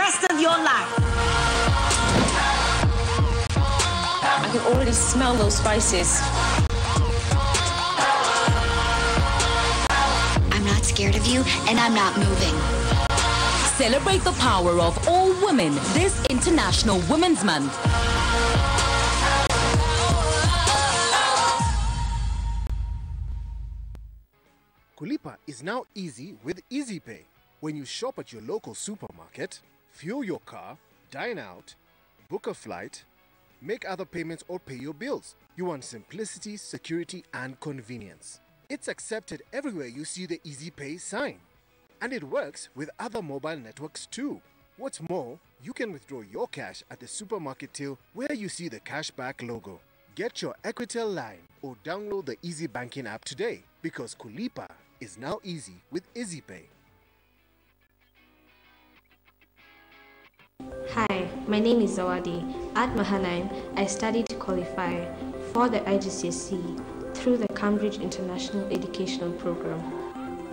rest of your life. I can already smell those spices. I'm not scared of you, and I'm not moving. Celebrate the power of all women this International Women's Month. Kulipa is now easy with EasyPay. When you shop at your local supermarket, fuel your car, dine out, book a flight, make other payments or pay your bills, you want simplicity, security and convenience. It's accepted everywhere you see the EasyPay sign. And it works with other mobile networks too. What's more, you can withdraw your cash at the supermarket till where you see the cashback logo. Get your Equitel line or download the Easy Banking app today because Kulipa is now easy with EasyPay. Hi, my name is Zawadi. At Mahanaim, I studied to qualify for the IGCSE through the Cambridge International Educational Program.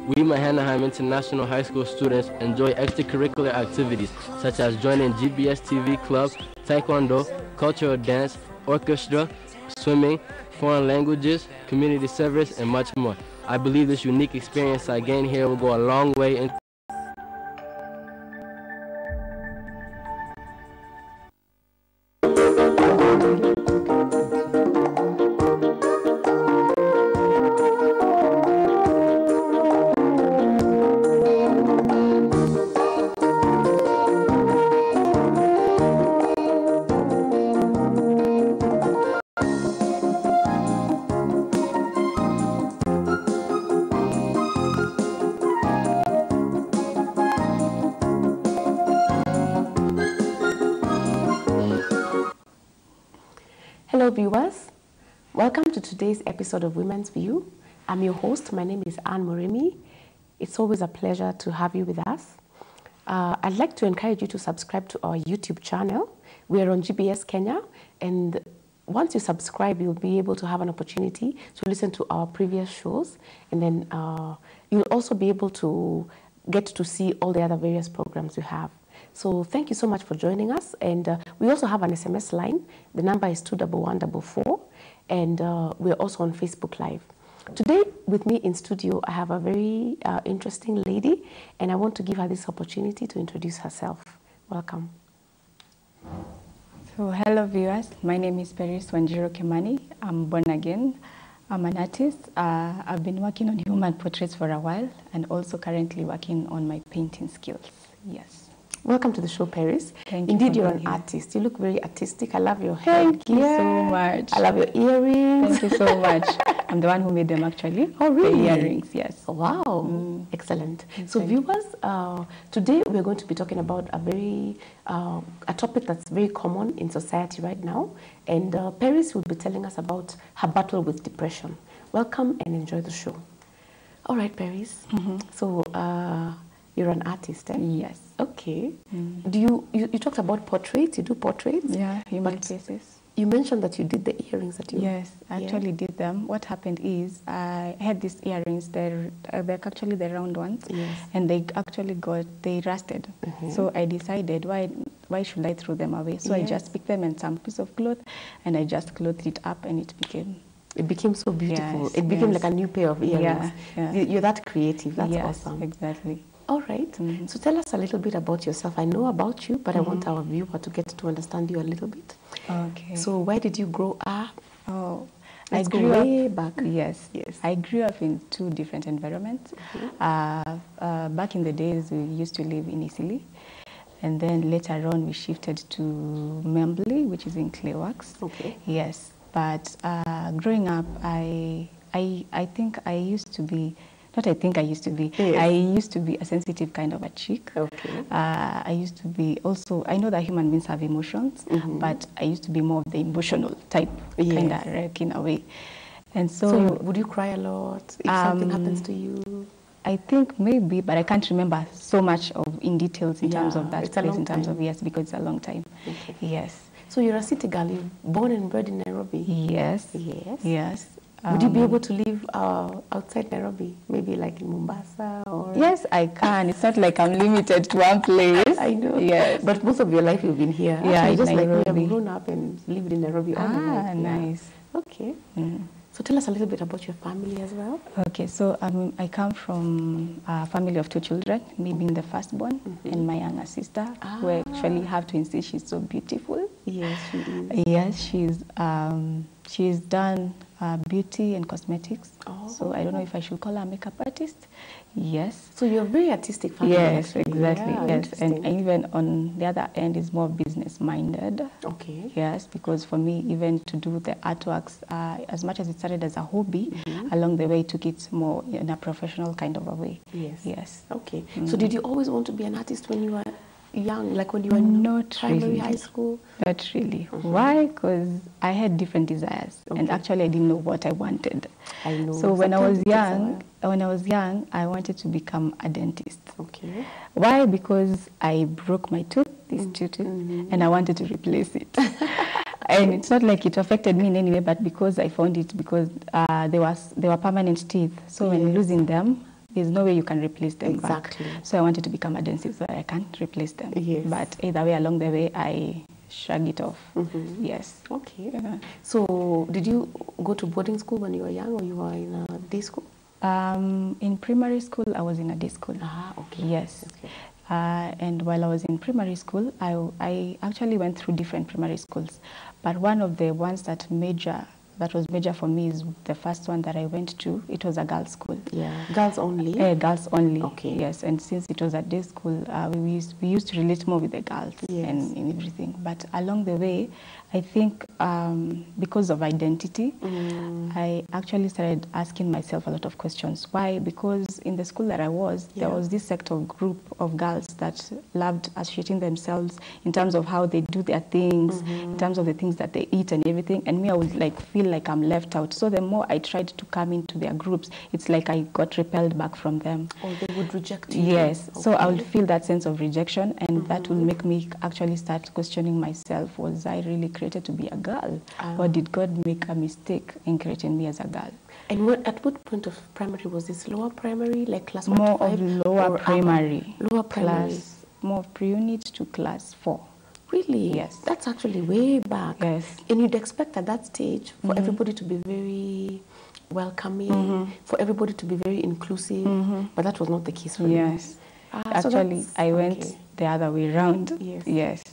We Mahanaim International High School students enjoy extracurricular activities such as joining GBS TV Club, Taekwondo, cultural dance, orchestra, swimming, foreign languages, community service, and much more. I believe this unique experience I gained here will go a long way in Hello viewers, welcome to today's episode of Women's View. I'm your host, my name is Anne Moremi. It's always a pleasure to have you with us. I'd like to encourage you to subscribe to our YouTube channel. We are on GBS Kenya, and once you subscribe, you'll be able to have an opportunity to listen to our previous shows, and then you'll also be able to get to see all the other various programs we have. So thank you so much for joining us, and we also have an SMS line. The number is 21144, and we're also on Facebook Live. Today with me in studio, I have a very interesting lady, and I want to give her this opportunity to introduce herself. Welcome. So hello viewers, my name is Paris Wanjiro Kimani. I'm born again. I'm an artist. I've been working on human portraits for a while, and also currently working on my painting skills. Yes. Welcome to the show, Paris. Thank you. Indeed, you're an artist. You look very artistic. I love your hair. Thank you so much. I love your earrings. Thank you so much. I'm the one who made them, actually. Oh, really? The earrings, yes. Wow. Excellent. So viewers, today we're going to be talking about a topic that's very common in society right now. And Paris will be telling us about her battle with depression. Welcome and enjoy the show. All right, Paris. So you're an artist, eh? Yes. Okay. Do you talked about portraits? You do portraits? Yeah, human faces. You mentioned that you did the earrings that you... Yes, I actually did them. What happened is I had these earrings. They're actually the round ones. Yes. And they actually they rusted. So I decided, why should I throw them away? So I just picked them in some piece of cloth, and I just clothed it up, and it became... It became so beautiful. Yes, it became like a new pair of earrings. Yeah. You're that creative. That's yes, awesome. Exactly. All right. So tell us a little bit about yourself. I know about you, but I want our viewer to get to understand you a little bit. Okay. So where did you grow up? Oh, Let's go way back. Yes. I grew up in two different environments. Back in the days, we used to live in Isili. And then later on, we shifted to Membli, which is in Clayworks. Okay. Yes. But growing up, I think I used to be... Not I think I used to be. Yes. I used to be a sensitive kind of a chick. Okay. I used to be also, I know that human beings have emotions, but I used to be more of the emotional type, kind of wreck in a way. And so would you cry a lot if something happens to you? I think maybe, but I can't remember so much in details in terms of that place, in terms of, yes, because it's a long time. Okay. Yes. So you're a city girl, you're born and bred in Nairobi? Yes. Yes. Yes. Would you be able to live outside Nairobi, maybe like in Mombasa? Or yes, I can. It's not like I'm limited to one place. I know. Yes. But most of your life you've been here. Yeah, Actually, in just like me, Nairobi. I've grown up and lived in Nairobi all my life. Yeah. Nice. Okay. So tell us a little bit about your family as well. Okay, so I come from a family of 2 children, me being the firstborn, and my younger sister, who I actually have to insist she's so beautiful. Yes, she is. Yes, she's done beauty and cosmetics. Oh. So I don't know if I should call her a makeup artist. Yes. So you're a very artistic family. Yes, actually. exactly. Yeah, yes, and interesting. even on the other end is more business minded. Okay. Yes, because for me, even to do the artworks, as much as it started as a hobby, along the way, took it more in a professional kind of a way. Yes. Yes. Okay. So did you always want to be an artist when you were young, like when you were in Not primary, really. high school? Not really. Why? Because I had different desires, and actually I didn't know what I wanted. I know. So when I was Sometimes it young, I wanted to become a dentist. Okay. Why? Because I broke my tooth, this tooth, and I wanted to replace it. And it's not like it affected me in any way, but because I found it, because they were permanent teeth. So when losing them, there's no way you can replace them Exactly. back. So I wanted to become a dentist so that I can't replace them. Yes. But either way, along the way, I shrugged it off. Yes. Okay. Yeah. So did you go to boarding school when you were young, or you were in a day school? In primary school, I was in a day school. Ah, okay. Yes. Okay. And while I was in primary school, I actually went through different primary schools. But one of the ones that was major for me is the first one that I went to. It was a girls' school. Yeah. Girls only? Girls only. Okay. Yes, and since it was a day school, we used to relate more with the girls and everything. But along the way, I think because of identity, I actually started asking myself a lot of questions. Why? Because in the school that I was, there was this sect of group of girls that loved associating themselves in terms of how they do their things, in terms of the things that they eat and everything. And me, I would like feel like I'm left out. So the more I tried to come into their groups, it's like I got repelled back from them. Or they would reject you? Yes. Okay. So I would feel that sense of rejection, and that will make me actually start questioning myself. Was I really created to be a girl? Or did God make a mistake in creating me as a girl? And at what point of primary was this? Lower primary, like class 1 More to 5? of lower primary. Lower primary. Class, more pre-unit to class 4. Really? Yes. That's actually way back. Yes. And you'd expect at that stage for everybody to be very welcoming, for everybody to be very inclusive, but that was not the case for you. Yes. Actually, I went the other way around. Yes. Yes.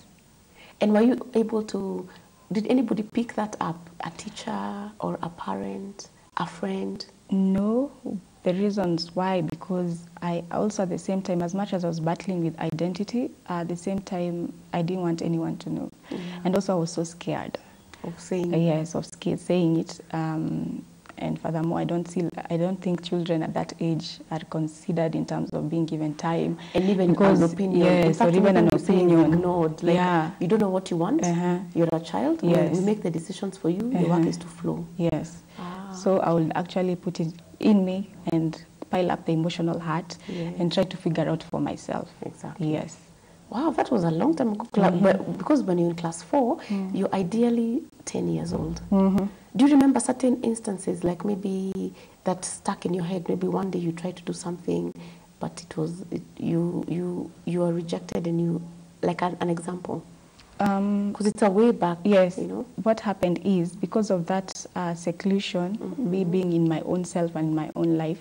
And were you able to, did anybody pick that up? A teacher or a parent, a friend? No, the reasons why, because I also at the same time, as much as I was battling with identity, at the same time, I didn't want anyone to know. And also I was so scared. Of saying? Yes, of scared saying it. And furthermore, I don't think children at that age are considered in terms of being given time. And even an opinion. Yes, or even an opinion. Ignored. Like, you don't know what you want. You're a child. Yes. We make the decisions for you. Your work is to flow. Yes. So I will actually put it in me and pile up the emotional heart and try to figure out for myself. Exactly. Yes. Wow, that was a long time ago. But because when you're in class 4, you're ideally 10 years old. Do you remember certain instances, like maybe that stuck in your head? Maybe one day you tried to do something, but you were rejected, and you, like an example? Because it's a way back. Yes. You know? What happened is, because of that seclusion, me being in my own self and in my own life,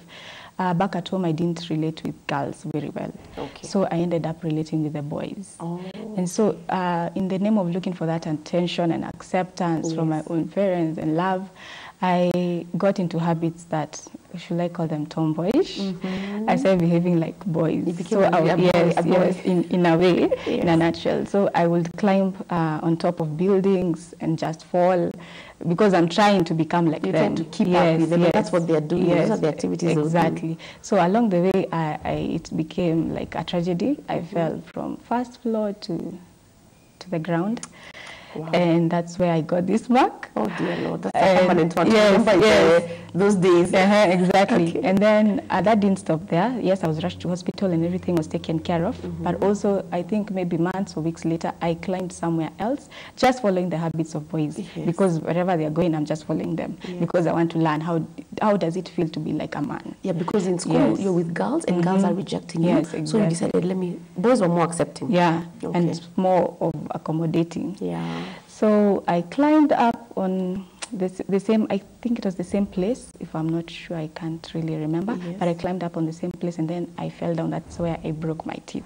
back at home I didn't relate with girls very well. Okay. So I ended up relating with the boys. Oh. And so in the name of looking for that attention and acceptance from my own parents and love, I got into habits that, should I call them tomboyish? I started behaving like boys. You became so a boy. In a way, in a nutshell. So I would climb on top of buildings and just fall, because I'm trying to become like them. Trying to keep up with them. Yes. That's what they're doing. Yes. Those are the activities. Exactly. So along the way, it became like a tragedy. I fell from first floor to the ground. Wow. And that's where I got this mark. Oh dear Lord, that's a permanent one. Yes, those days. Exactly. Okay. And then that didn't stop there. Yes, I was rushed to hospital and everything was taken care of. But also, I think maybe months or weeks later, I climbed somewhere else, just following the habits of boys. Because wherever they're going, I'm just following them. Because I want to learn how how does it feel to be like a man? Yeah, because in school you're with girls and girls are rejecting you. Yes, exactly. So you decided, boys were more accepting. Yeah, okay. and more of accommodating. Yeah. So I climbed up on the same, I think it was the same place, if I'm not sure, I can't really remember. Yes. But I climbed up on the same place and then I fell down. That's where I broke my teeth.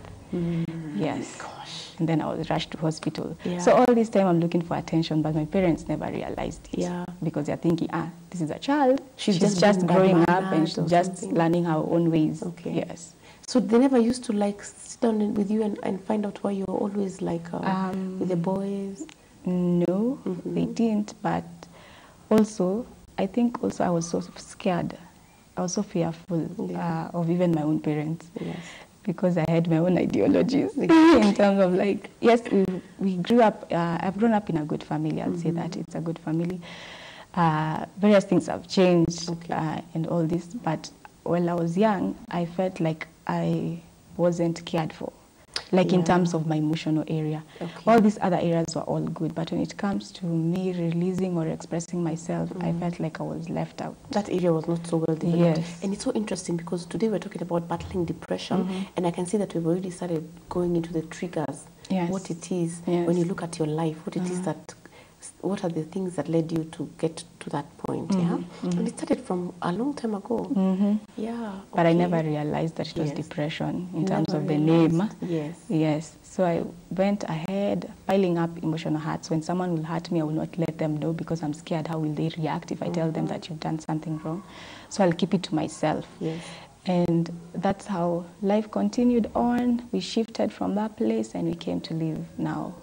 Yes. Gosh. And then I was rushed to hospital. Yeah. So all this time I'm looking for attention, but my parents never realized it. Yeah. Because they're thinking, this is a child. She's just growing bad up and she's just something. learning her own ways. Okay. Yes. So they never used to sit down with you and find out why you were always with the boys? No, they didn't. But also, I think also I was so scared. I was so fearful of even my own parents. Yes. Because I had my own ideologies in terms of yes, we grew up, I've grown up in a good family, I'll say that, it's a good family. Various things have changed and all this, but while I was young, I felt like I wasn't cared for, in terms of my emotional area. Okay. All these other areas were all good, but when it comes to me releasing or expressing myself, I felt like I was left out. That area was not so well developed. Yes. And it's so interesting because today we're talking about battling depression, and I can see that we've already started going into the triggers, what it is when you look at your life, what it is that, what are the things that led you to get to that point, And it started from a long time ago. Yeah. But I never realized that it was depression in terms of the name. Yes. Yes. So I went ahead piling up emotional hurts. When someone will hurt me, I will not let them know because I'm scared how will they react if I tell them that you've done something wrong. So I'll keep it to myself. Yes. And that's how life continued on. We shifted from that place and we came to live now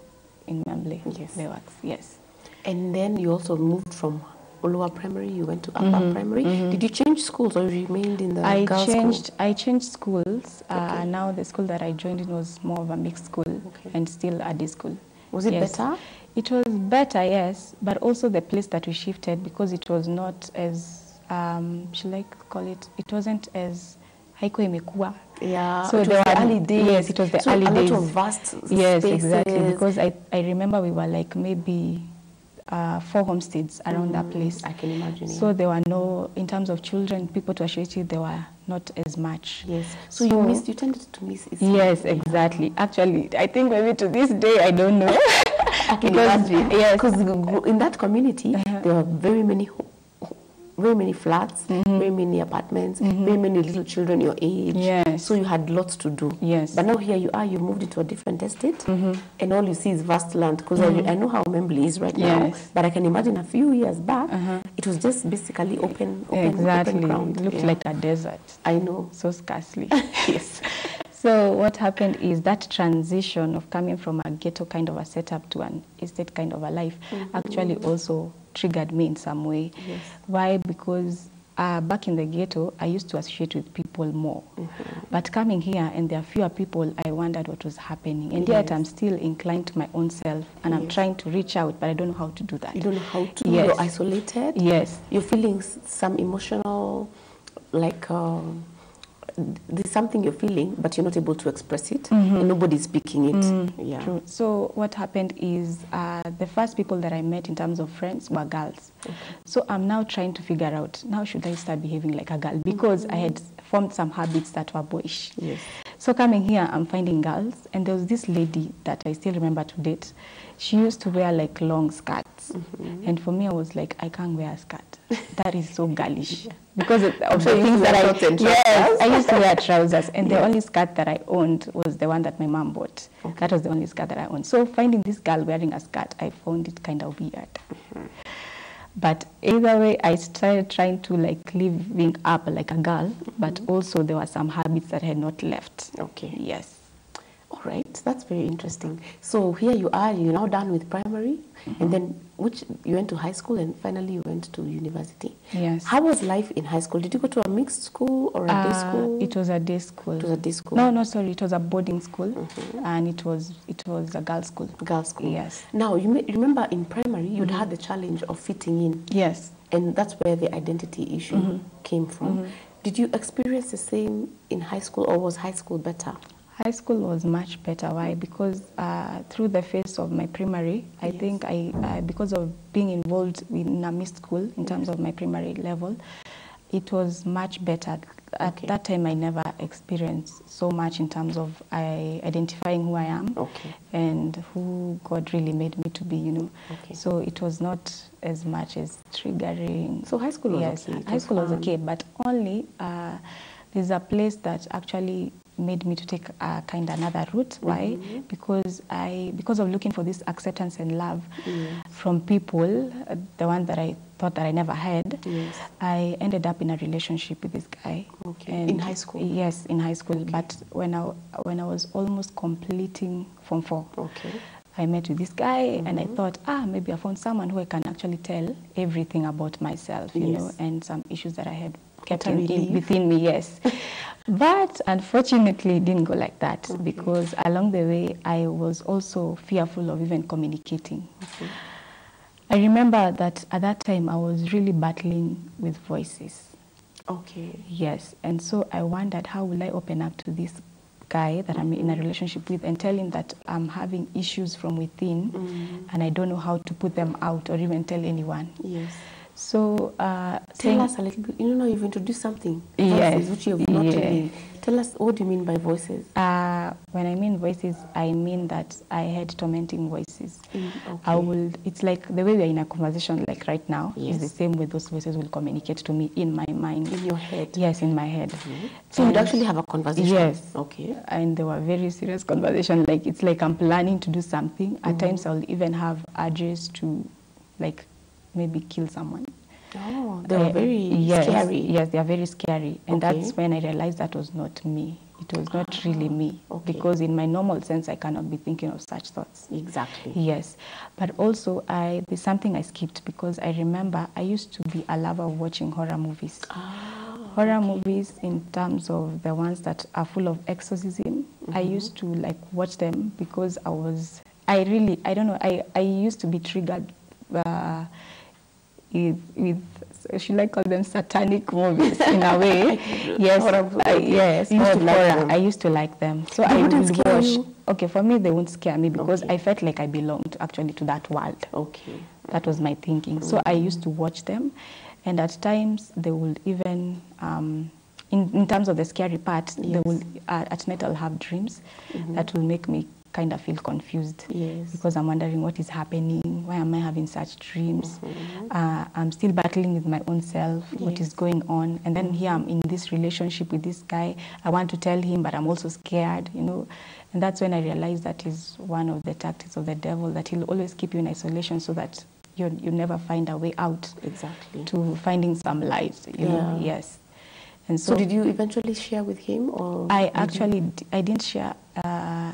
in Membley. Yes. Bewax. Yes. And then you also moved from lower primary, you went to upper primary. Did you change schools or you remained in the girls' school? I changed schools. Now the school that I joined in was more of a mixed school and still a day school. Was it better? It was better, yes, but also the place that we shifted because it was not as, should I call it, it wasn't as haiko imekuwa. Yeah, so it was the early days. Yes, it was the early days. A lot of vast spaces. Yes, exactly, because I remember we were maybe 4 homesteads around that place. I can imagine. So there were no, in terms of children, people to associate with, there were not as much. Yes. So you tended to miss it. Yes, exactly. Actually, I think maybe to this day, I don't know. I can imagine. Yes. Because in that community, there were very many flats, very many apartments, very many little children your age. Yes. So you had lots to do. Yes. But now here you are, you moved into a different estate, and all you see is vast land. Because I know how Membley is right now, but I can imagine a few years back, it was just basically open ground. It looked like a desert. I know. So scarcely. Yes. So what happened is that transition of coming from a ghetto kind of a setup to an estate kind of a life actually also triggered me in some way. Yes. Why? Because back in the ghetto, I used to associate with people more. But coming here and there are fewer people, I wondered what was happening. And yet I'm still inclined to my own self and I'm trying to reach out, but I don't know how to do that. You don't know how to? Yes. You're isolated? Yes. You're feeling some emotional, there's something you're feeling, but you're not able to express it, and nobody's speaking it. Yeah. True. So what happened is the first people that I met in terms of friends were girls. So I'm now trying to figure out, now should I start behaving like a girl? Because I had formed some habits that were boyish. Yes. So coming here, I'm finding girls, and there was this lady that I still remember to date. She used to wear long skirts, and for me, I was like, I can't wear a skirt. That is so girlish. Because of the things that I used to wear trousers, and the only skirt that I owned was the one that my mom bought. That was the only skirt that I owned. So finding this girl wearing a skirt, I found it kind of weird. But either way, I started trying to living up like a girl, but also there were some habits that I had not left. Okay. Yes. All right, that's very interesting. So here you are, you're now done with primary, and then you went to high school, and finally you went to university. Yes. How was life in high school? Did you go to a mixed school or a day school? It was a day school. It was a day school? No, sorry, it was a boarding school, and it was a girls' school. Girls' school. Yes. Now, you remember in primary, you'd had the challenge of fitting in. Yes. And that's where the identity issue came from. Did you experience the same in high school, or was high school better? High school was much better. Why? Because through the phase of my primary, I think because of being involved in a mixed school in terms of my primary level, It was much better. At that time, I never experienced so much in terms of identifying who I am and who God really made me to be, you know. So it was not as much as triggering. So high school was okay? High school was okay, but only there's a place that actually made me to take kind of another route. Why? Because of looking for this acceptance and love from people, the one that I thought that I never had. I ended up in a relationship with this guy. And in high school? Yes, in high school. But when I was almost completing Form 4, I met with this guy, and I thought, maybe I found someone who I can actually tell everything about myself, you know, and some issues that I had kept within me, yes. But unfortunately, it didn't go like that because along the way, I was also fearful of even communicating. I remember that at that time, I was really battling with voices. Yes, and so I wondered, how will I open up to this guy that I'm in a relationship with and tell him that I'm having issues from within and I don't know how to put them out or even tell anyone. So tell us a little bit. You know, you've introduced something. Voices, which you've not told. Tell us, what do you mean by voices? When I mean voices, I mean that I had tormenting voices. It's like the way we are in a conversation like right now is the same way those voices will communicate to me in my mind. In your head? Yes, in my head. So you'd actually have a conversation? Yes. And they were very serious conversations. Like, it's like I'm planning to do something. At times I'll even have urges to, like, maybe kill someone. They were very scary. Yes, they are very scary. And that's when I realized that was not me. It was not really me. Because in my normal sense, I cannot be thinking of such thoughts. Exactly. Yes. But also, there's something I skipped because I remember I used to be a lover of watching horror movies. Horror movies in terms of the ones that are full of exorcism. I used to like watch them because I used to be triggered with should I call them satanic movies in a way? Yes, I used to like them. So I would watch. Okay, for me they won't scare me because I felt like I belonged actually to that world. That was my thinking. So I used to watch them, and at times they would even in terms of the scary part, they will at night I'll have dreams that will make me kind of feel confused because I'm wondering what is happening, why am I having such dreams, I'm still battling with my own self, what is going on, and then here I'm in this relationship with this guy, I want to tell him but I'm also scared, you know, and that's when I realized that is one of the tactics of the devil, that he'll always keep you in isolation so that you never find a way out to finding some light, you know. Yes. And so did you eventually share with him, or? I didn't share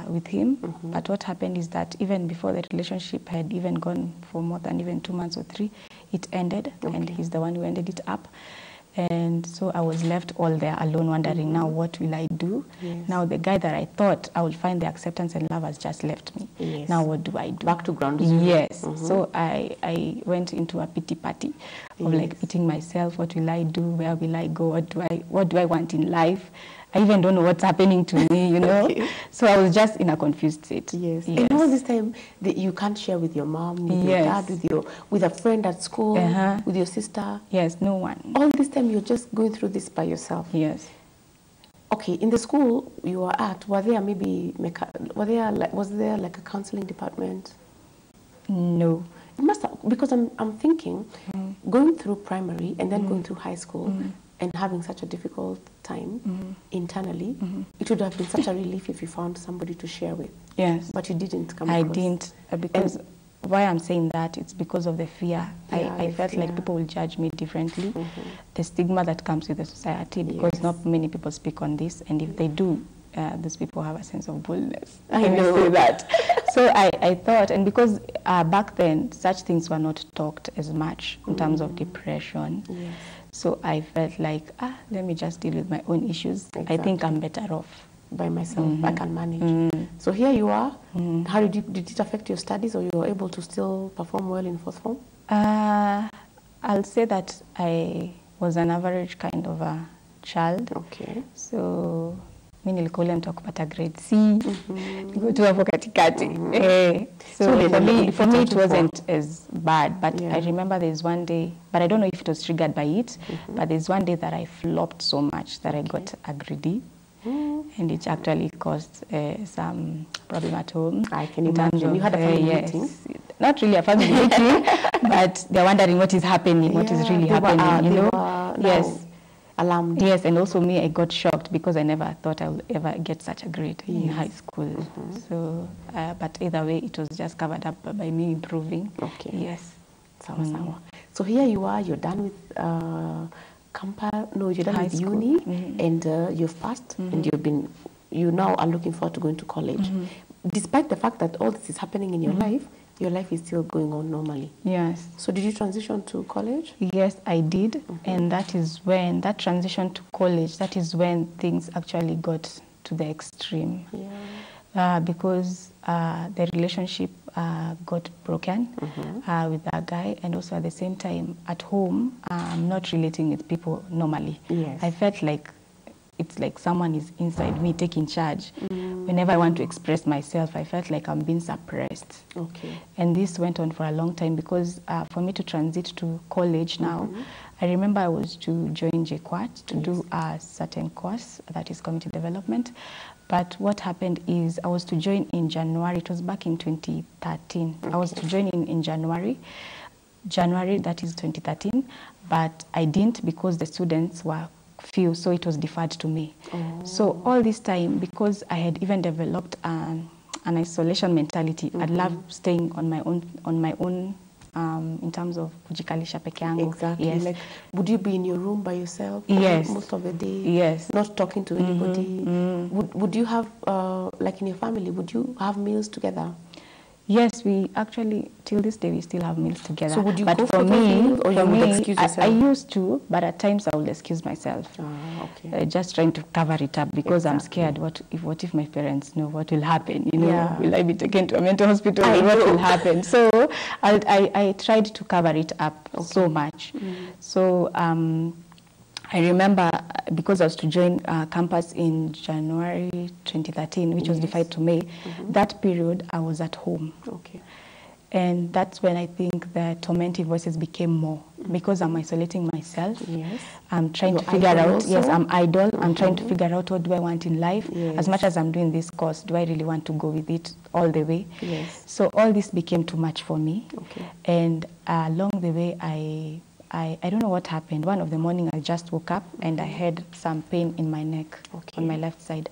with him, but what happened is that even before the relationship had even gone for more than even 2 months or 3, it ended, and he's the one who ended it up. And so I was left all there alone, wondering now what will I do? Now the guy that I thought I would find the acceptance and love has just left me. Now what do I do? Back to ground zero. Yes. So I went into a pity party of like pitying myself. What will I do? Where will I go? What do I want in life? I even don't know what's happening to me, you know. So I was just in a confused state. And all this time that you can't share with your mom, with your dad, with a friend at school, with your sister. Yes, no one. All this time you're just going through this by yourself. Yes. Okay, in the school you were at, was there like a counseling department? No. It must have, because I'm thinking, going through primary and then going through high school and having such a difficult time internally, it would have been such a relief if you found somebody to share with. Yes. But you didn't come across. I didn't, because why I'm saying that, it's because of the fear. I felt like people will judge me differently. The stigma that comes with the society, because not many people speak on this, and if they do, those people have a sense of boldness. I know that. So I thought, and because back then such things were not talked as much in terms of depression, so I felt like, let me just deal with my own issues. I think I'm better off by myself. I can manage. So here you are. How did it affect your studies, or you were able to still perform well in 4th form? I'll say that I was an average kind of a child. Okay. So mi nilikuwa ule mtu wa kupata grade C, niko tu hapo katikati. So for me it wasn't as bad, but I remember there's one day, but I don't know if it was triggered by it, but there's one day that I flopped so much that I got a grade D. And it actually caused some problem at home. I can imagine. You had a family meeting? Not really a family meeting, but they're wondering what is happening, what is really happening, you know? Yes. Alarmed. Yes, and also me, I got shocked because I never thought I would ever get such a grade in high school. So, but either way, it was just covered up by me improving. Okay. Yes. Sawa. So here you are, you're done with you're done with uni, and you've passed, and you now are looking forward to going to college. Despite the fact that all this is happening in your life is still going on normally. Yes. So did you transition to college? Yes, I did. And that is when, that transition to college, that is when things actually got to the extreme. Yeah. Because the relationship got broken with that guy, and also at the same time at home, I'm not relating with people normally. Yes. I felt like it's like someone is inside me taking charge. Whenever I want to express myself, I felt like I'm being suppressed. Okay. And this went on for a long time because for me to transit to college now, I remember I was to join JKUAT to do a certain course that is community development. But what happened is I was to join in January. It was back in 2013. I was to join in January, that is 2013. But I didn't because the students were few, so it was deferred to me. So all this time, because I had even developed an isolation mentality, I'd love staying on my own in terms of kujikalisha peke yangu. Exactly. Yes. Like, would you be in your room by yourself? Yes. Most of the day? Yes. Not talking to anybody? Would you have, like in your family, would you have meals together? Yes, we actually, till this day, we still have meals together. So would you but go for me, meals, or you would excuse yourself? I used to, but at times I would excuse myself. Okay. Just trying to cover it up because I'm scared. What if my parents know? What will happen? You know, will I be taken to a mental hospital? What will happen? So I tried to cover it up so much. So I remember because I was to join campus in January 2013, which was deferred to May. That period, I was at home. Okay. And that's when I think the tormenting voices became more because I'm isolating myself. Yes. I'm trying to figure out, yes, I'm idle. I'm trying to figure out what do I want in life. Yes. As much as I'm doing this course, do I really want to go with it all the way? Yes. So all this became too much for me. Okay. And along the way, I don't know what happened. One of the morning, I just woke up and I had some pain in my neck on my left side.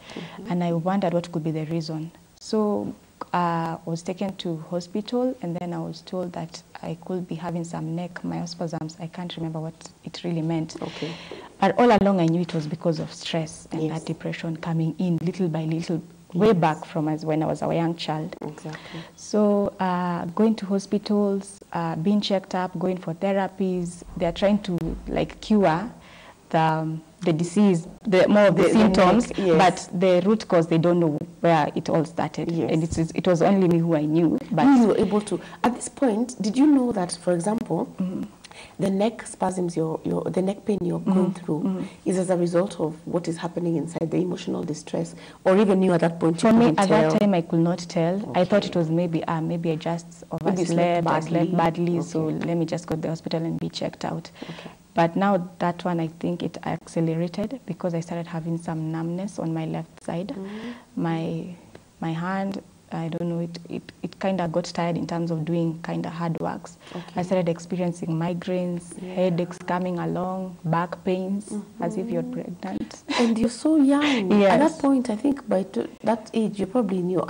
And I wondered what could be the reason. So I was taken to hospital, and then I was told that I could be having some neck myospasms. I can't remember what it really meant. Okay. But all along, I knew it was because of stress and that depression coming in little by little, way back from when I was a young child. Exactly. So going to hospitals, being checked up, going for therapies, they're trying to like cure the disease, more of the symptoms, but the root cause, they don't know where it all started. And it was only me who I knew. But you were able to, at this point, did you know that, for example, the neck spasms, the neck pain you're going through is as a result of what is happening inside, the emotional distress, or even you at that point? For me, at that time, I could not tell. Okay. I thought it was maybe I just overslept, I slept badly, so let me just go to the hospital and be checked out. Okay. But now that one, I think it accelerated because I started having some numbness on my left side. My hand, I don't know, it kind of got tired in terms of doing kind of hard works. Okay. I started experiencing migraines, headaches coming along, back pains, as if you're pregnant. And you're so young. Yes. At that point, I think by that age, you probably knew.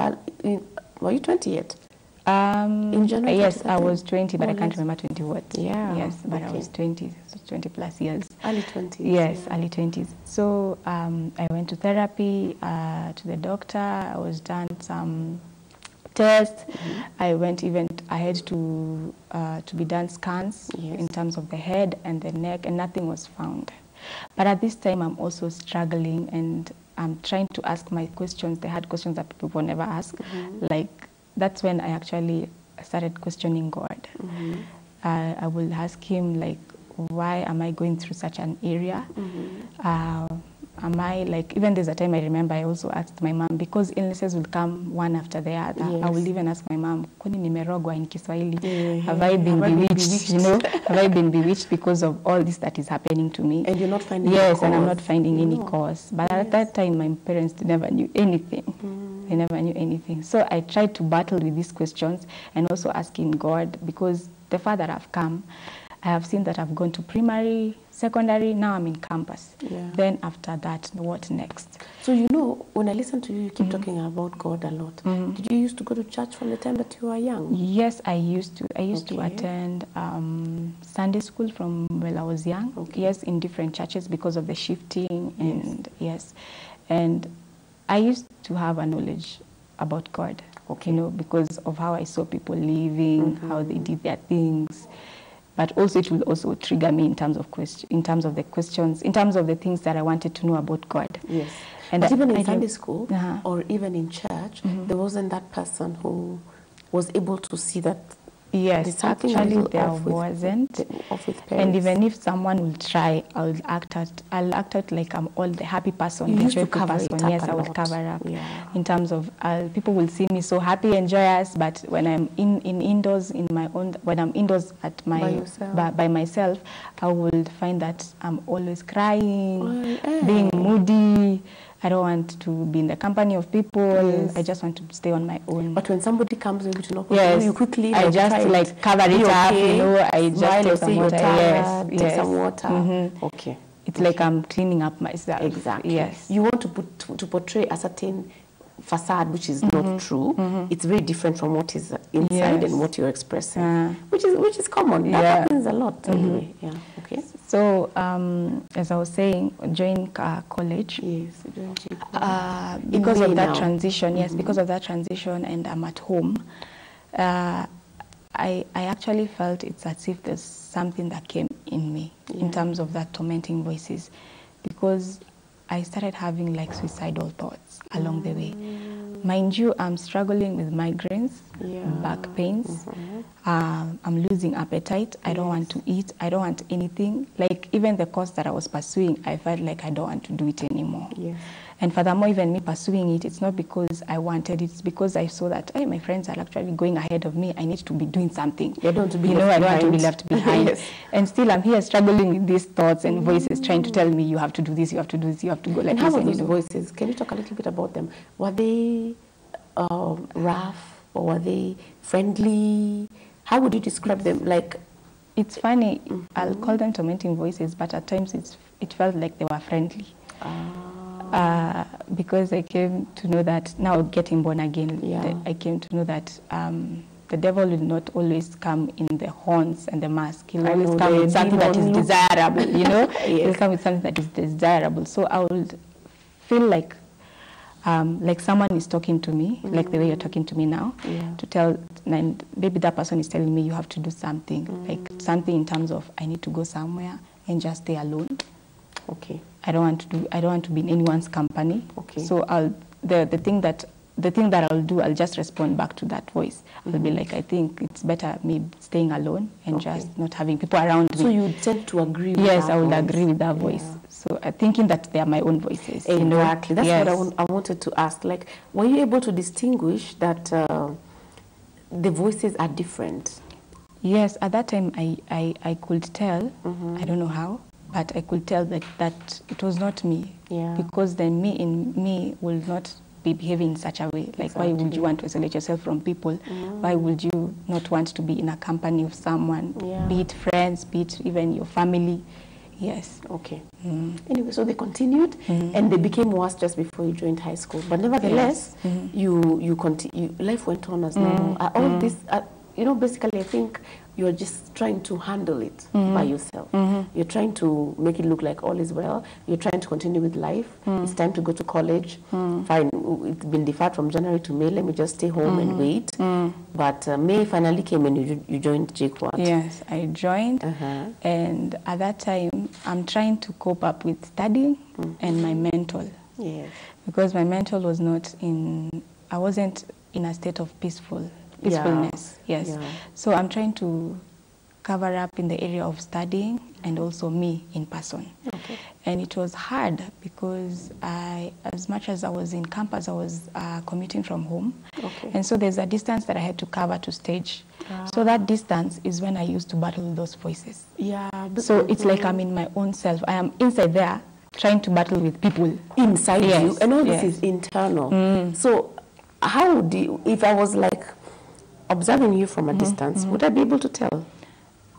Were you 20 yet? In January? Yes, I was 20, but I can't remember 20 what. Yeah. Yes, but I was 20, so 20 plus years. Early 20s. Yes, early 20s. So I went to therapy, to the doctor. I was done some tests. I had to be done scans in terms of the head and the neck, and nothing was found. But at this time, I'm also struggling, and I'm trying to ask my questions, the hard questions that people never ask. Like, that's when I actually started questioning God. I will ask him, like, why am I going through such an area? am I like, even there's a time I remember I also asked my mom, because illnesses will come one after the other. I will even ask my mom, kwani nimerogwa in Kiswahili? Have I been bewitched? You know, have I been bewitched because of all this that is happening to me? And you're not finding Yes, any and I'm cause. not finding any cause. But at that time, my parents never knew anything. They never knew anything. So I tried to battle with these questions and also asking God, because the farther I've come, I have seen that I've gone to primary, secondary, now I'm in campus. Then after that, what next? So you know, when I listen to you, you keep talking about God a lot. Did you used to go to church from the time that you were young? Yes, I used to. I used to attend Sunday school from when I was young. Yes, in different churches because of the shifting and yes. And I used to have a knowledge about God, you know, because of how I saw people living, how they did their things. But also it will also trigger me in terms of the questions, in terms of the things that I wanted to know about God. Yes. And but even in Sunday school Uh-huh. or even in church, there wasn't that person who was able to see that. Yes, actually there wasn't. And even if someone will try, I'll act out like I'm all the happy person, the joyful person. Yes, I will cover up. In terms of people will see me so happy and joyous, but when I'm indoors in my own, when I'm indoors at my by myself, I will find that I'm always crying, being moody. I don't want to be in the company of people. I just want to stay on my own. But when somebody comes maybe to knock on yes, you quickly, I just like cover it up, you know. I just take some water. Take some water. Okay. It's like I'm cleaning up myself. Exactly. Yes. You want to portray a certain facade which is not true. It's very different from what is inside and what you're expressing, which is common. That happens a lot anyway. Yeah. Okay. So as I was saying, join college. Yes. Because of that transition. Yes, because of that transition, and I'm at home. I actually felt it's as if there's something that came in me in terms of that tormenting voices, because I started having like suicidal thoughts along the way. Mind you, I'm struggling with migraines, back pains. I'm losing appetite. I don't want to eat. I don't want anything. Like even the course that I was pursuing, I felt like I don't want to do it anymore. And furthermore, even me pursuing it, it's not because I wanted it. It's because I saw that, hey, my friends are actually going ahead of me. I need to be doing something. I don't want to be I don't want to be left behind. And still I'm here struggling with these thoughts and voices trying to tell me, you have to do this, you have to do this, you have to go like this. And how this. were those voices? Can you talk a little bit about them? Were they rough or were they friendly? How would you describe them? Like, it's funny, I'll call them tormenting voices, but at times it felt like they were friendly. Because I came to know that now getting born again, I came to know that the devil will not always come in the horns and the mask. He'll always come with something that is desirable, you know? He'll come with something that is desirable. So I would feel like someone is talking to me, like the way you're talking to me now, to tell, and maybe that person is telling me you have to do something, like something in terms of I need to go somewhere and just stay alone. Okay. I don't want to be in anyone's company. Okay. So the thing that I'll do, I'll just respond back to that voice. I'll be like, I think it's better me staying alone and just not having people around me. So you tend to agree with yes, that I would voice. agree with that voice. So thinking that they are my own voices. Exactly. You know? That's yes. what I wanted to ask. Like, were you able to distinguish that the voices are different? Yes, at that time I could tell. I don't know how. But I could tell that it was not me, because then me will not be behaving in such a way. Like, why would you want to isolate yourself from people? Why would you not want to be in a company of someone, be it friends, be it even your family? Yes. Okay. Anyway, so they continued, and they became worse just before you joined high school. But nevertheless, you continue. Life went on as normal. All this, you know, basically, I think you're just trying to handle it by yourself. You're trying to make it look like all is well. You're trying to continue with life. It's time to go to college. Fine, it's been deferred from January to May. Let me just stay home and wait. But May finally came and you joined JKUAT. Yes, I joined. And at that time, I'm trying to cope up with studying and my mental. Yes. Because my mental was not in, I wasn't in a state of peacefulness. Yes. So I'm trying to cover up in the area of studying and also me in person. Okay. And it was hard because as much as I was in campus, I was commuting from home. Okay. And so there's a distance that I had to cover to stage. So that distance is when I used to battle those voices. Yeah. So it's like I'm in my own self. I am inside there trying to battle with people. Inside Yes, you, and all yes. this is internal. So how do you, if I was like observing you from a distance, would I be able to tell?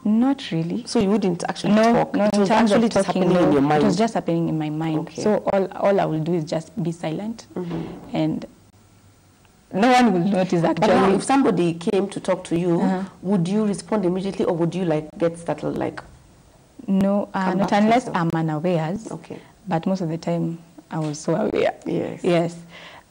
Not really. So you wouldn't actually No, talk? no, It in was terms actually of just talking, happening in your mind? It was just happening in my mind. Okay. So all I will do is just be silent, and no one will notice But now, actually. if somebody came to talk to you, would you respond immediately, or would you like get startled, like? No, Come not back to unless yourself. I'm unawares. Okay. But most of the time, I was so aware. Yes. Yes.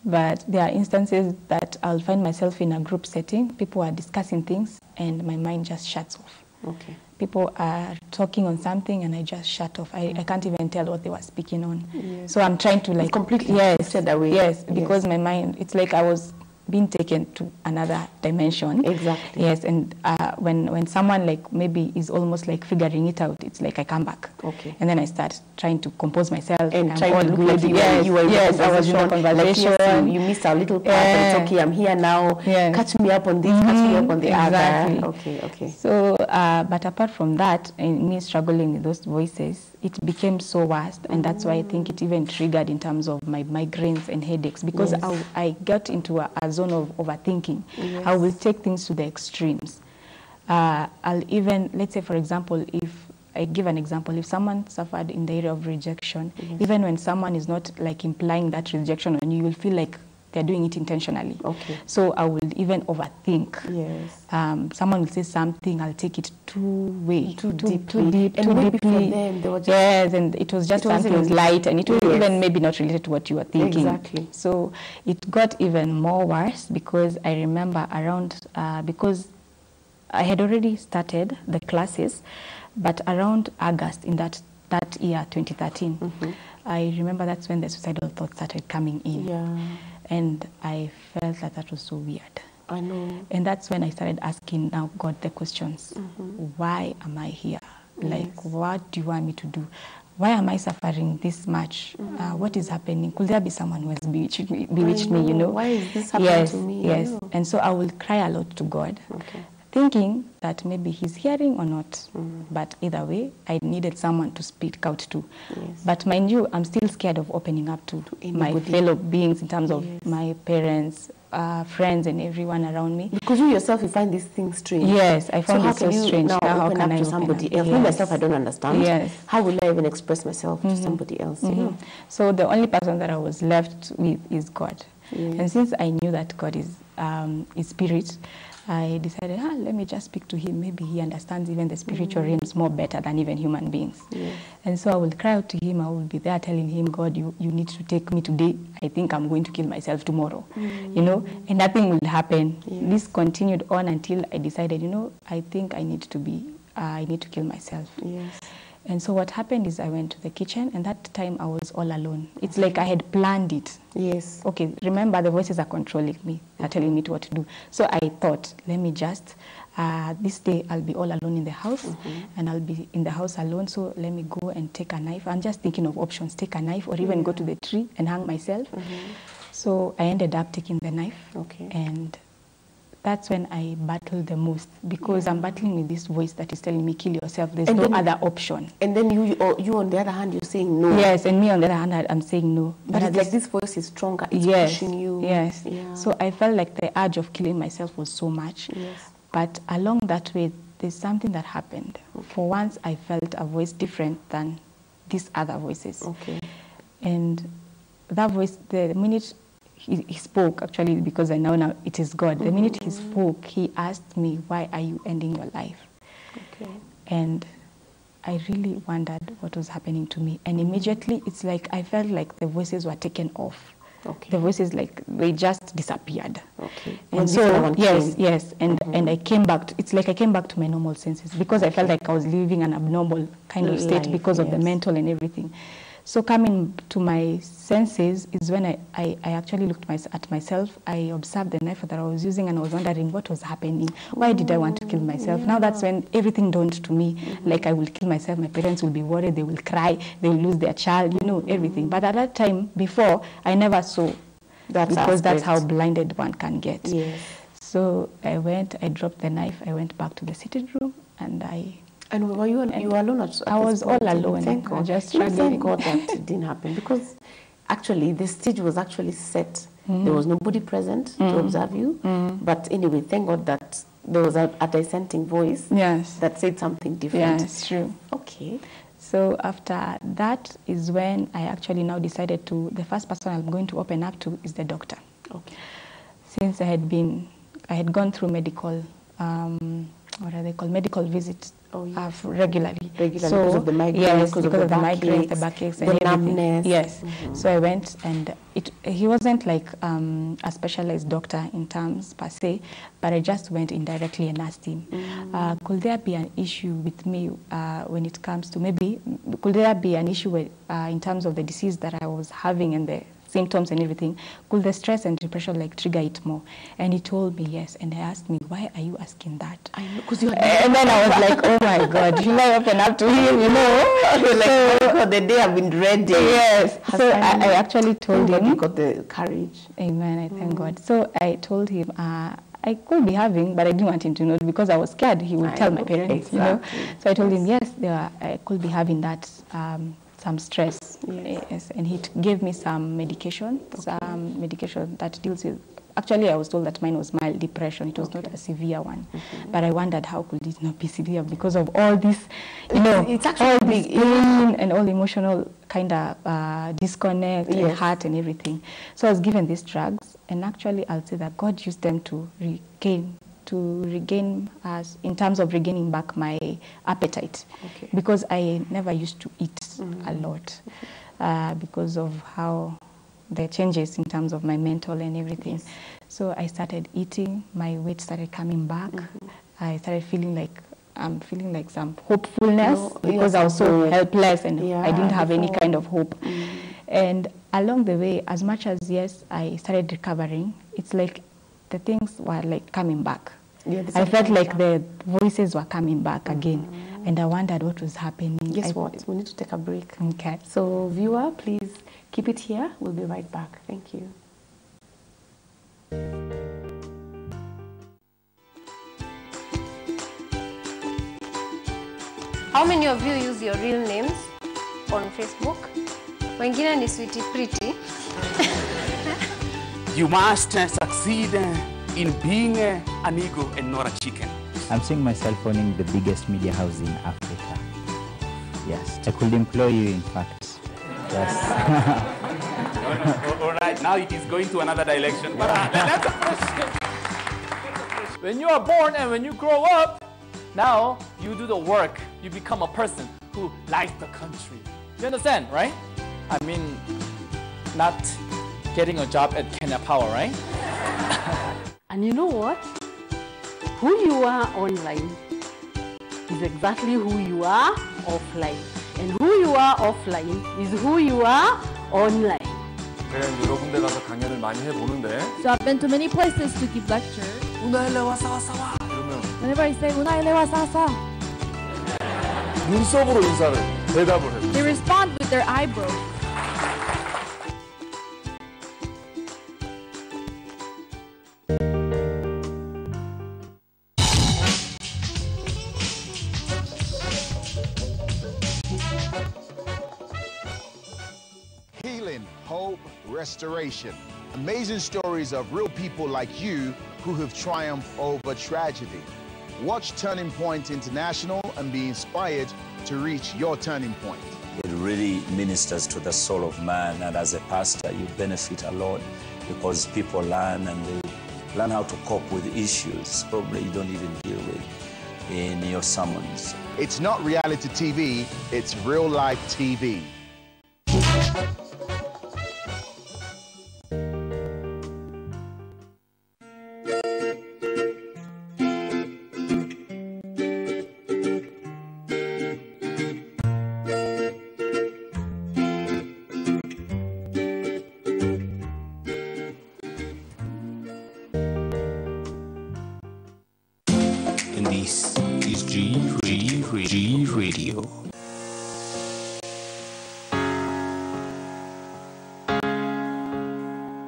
But there are instances that I'll find myself in a group setting. People are discussing things, and my mind just shuts off. Okay. People are talking on something, and I just shut off. I can't even tell what they were speaking on. Yes. So I'm trying to like completely shifted away. Yes, Yes. because my mind, it's like I was being taken to another dimension. Exactly. Yes, and when someone like maybe is almost like figuring it out, it's like I come back. Okay. And then I start trying to compose myself. And I'm trying all to look good. like Yes, you were in yes, the I was in a conversation. Like, conversation. yes, you missed a little part, but it's okay, I'm here now. Yes. Catch me up on this, catch me up on the exactly. other. Okay, okay. So, but apart from that, and me struggling with those voices, it became so worse, and that's why I think it even triggered in terms of my migraines and headaches, because Yes. I got into a zone of overthinking. Yes. I will take things to the extremes. I'll even, let's say for example, if I give an example, if someone suffered in the area of rejection, even when someone is not like implying that rejection on you, you will feel like they're doing it intentionally. Okay. So I will even overthink. Yes. Someone will say something, I'll take it too deeply. deep, And too maybe for deeply. them, they were just, yes, and it was just it wasn't something even- light, and it was Yes. even maybe not related to what you were thinking. Exactly. So it got even more worse, because I remember around, because I had already started the classes, but around August in that year, 2013, I remember that's when the suicidal thoughts started coming in. Yeah, And I felt like that was so weird. I know. And that's when I started asking now God the questions. Why am I here? Like, what do you want me to do? Why am I suffering this much? What is happening? Could there be someone who has bewitched me, you know? Why is this happening yes, to me? Yes, I know. and so I will cry a lot to God, Okay. thinking that maybe he's hearing or not. But either way, I needed someone to speak out to. Yes. But mind you, I'm still scared of opening up to my anybody. fellow beings in terms of Yes. my parents, friends, and everyone around me. Because you yourself, you find these things strange. Yes, I found so it so how can you strange. now how open can up I to open somebody up? else? Me Yes. myself, I don't understand. Yes. How will I even express myself to somebody else? You know? So the only person that I was left with is God. Yes. And since I knew that God is spirit, I decided, let me just speak to him. Maybe he understands even the spiritual realms more better than even human beings. Yes. And so I will cry out to him. I will be there telling him, God, you need to take me today. I think I'm going to kill myself tomorrow. You know, and nothing will happen. Yes. This continued on until I decided, you know, I think I need to kill myself. Yes. And so what happened is I went to the kitchen, and that time I was all alone. It's like I had planned it. Yes. Okay, remember the voices are controlling me, they're telling me what to do. So I thought, let me just, this day I'll be all alone in the house, and I'll be in the house alone, so let me go and take a knife. I'm just thinking of options, take a knife or even go to the tree and hang myself. So I ended up taking the knife, Okay. and that's when I battled the most, because I'm battling with this voice that is telling me, kill yourself, there's And no then- other option. And then you on the other hand, you're saying no. Yes, and me on the other hand, I'm saying no. But at it's like this voice is stronger. It's yes, pushing you. yes. Yeah. So I felt like the urge of killing myself was so much. Yes. But along that way, there's something that happened. For once, I felt a voice different than these other voices. Okay. And that voice, the minute he spoke, actually, because I know now it is God, the minute he spoke, he asked me, why are you ending your life? Okay. And I really wondered what was happening to me. And immediately, it's like I felt like the voices were taken off. Okay. The voices, like, they just disappeared. Okay. And this other so, one yes, came. yes. And I came back, it's like I came back to my normal senses, because I felt like I was living an abnormal kind of state Life, because of the yes. mental and everything. So coming to my senses is when I actually looked at myself. I observed the knife that I was using and I was wondering what was happening. Why did I want to kill myself? Now that's when everything dawned to me. Like I will kill myself, my parents will be worried, they will cry, they will lose their child, you know, everything. But at that time, before, I never saw that because that's how blinded one can get. Yes. So I dropped the knife, I went back to the sitting room and And were you alone at I was all alone. Thank God. Thank God that it didn't happen, because actually the stage was actually set. There was nobody present to observe you. But anyway, thank God that there was a dissenting voice that said something different. Yes, true. Okay. So after that is when I actually now decided the first person I'm going to open up to is the doctor. Okay. Since I had gone through medical, what are they called, medical visits regularly. So, because of the migraines, because of the migraines, the backaches, and the numbness. Yes. So I went, and he wasn't like a specialized doctor in terms per se, but I just went indirectly and asked him, could there be an issue with me when it comes to could there be an issue with, in terms of the disease that I was having and the symptoms and everything, could the stress and depression like trigger it more? And he told me yes, and he asked me, why are you asking that? I know, because you. And then I was like, oh my God, should I open up to him? You know, like, oh God, the day I've been ready. Yes. So I actually told him. You got the courage. Amen. I thank God. So I told him I could be having, but I didn't want him to know because I was scared he would tell my parents. Exactly. You know. So I told him yes, I could be having that. Some stress, yes, and he gave me some medication, that deals with. Actually, I was told that mine was mild depression. It was not a severe one, but I wondered how could it not be severe because of all this, you know, it's actually all this pain and all emotional kind of disconnect and heart and everything. So I was given these drugs, and actually, I'll say that God used them to regain us in terms of regaining back my appetite, because I never used to eat a lot because of how the changes in terms of my mental and everything. So I started eating, my weight started coming back. I started feeling like some hopefulness because I was so helpless and I didn't have any kind of hope. And along the way, as much as I started recovering, it's like the things were like coming back. I felt like the voices were coming back again, and I wondered what was happening. Guess what? We need to take a break. Okay. So, viewer, please keep it here. We'll be right back. Thank you. How many of you use your real names on Facebook? Wengine ni Sweetie Pretty. You must succeed in being an eagle and not a chicken. I'm seeing myself owning the biggest media house in Africa. Yes, I could employ you, in fact. Yes. All right, now it is going to another direction. But that's a question. When you are born and when you grow up, now you do the work. You become a person who likes the country. You understand, right? I mean, not getting a job at Kenya Power, right? And you know what? Who you are online is exactly who you are offline. And who you are offline is who you are online. 여러 군데 가서 강연을 많이 해보는데 So I've been to many places to give lectures. 우나일레와 싸와 이러면 Whenever I say 우나일레와 싸와, 눈썹으로 인사를 대답을 해요. they respond with their eyebrows. Healing, hope, restoration. Amazing stories of real people like you who have triumphed over tragedy. Watch Turning Point International and be inspired to reach your turning point. It really ministers to the soul of man, and as a pastor, you benefit a lot because people learn and they learn how to cope with issues probably you don't even deal with in your sermons. It's not reality TV, it's real life TV. G Radio.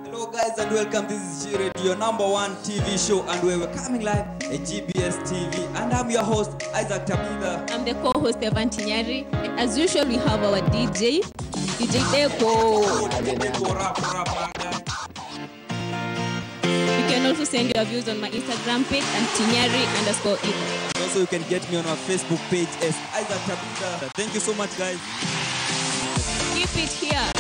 Hello guys and welcome. This is G Radio, your #1 TV show, and we're coming live at GBS TV. And I'm your host, Isaac Tabitha. I'm the co-host, Evan Tinyari. As usual, we have our DJ Deco. You can also send your views on my Instagram page and Tinyari_Eva. Also, you can get me on our Facebook page as Isaac Tabitha. Thank you so much, guys. Keep it here.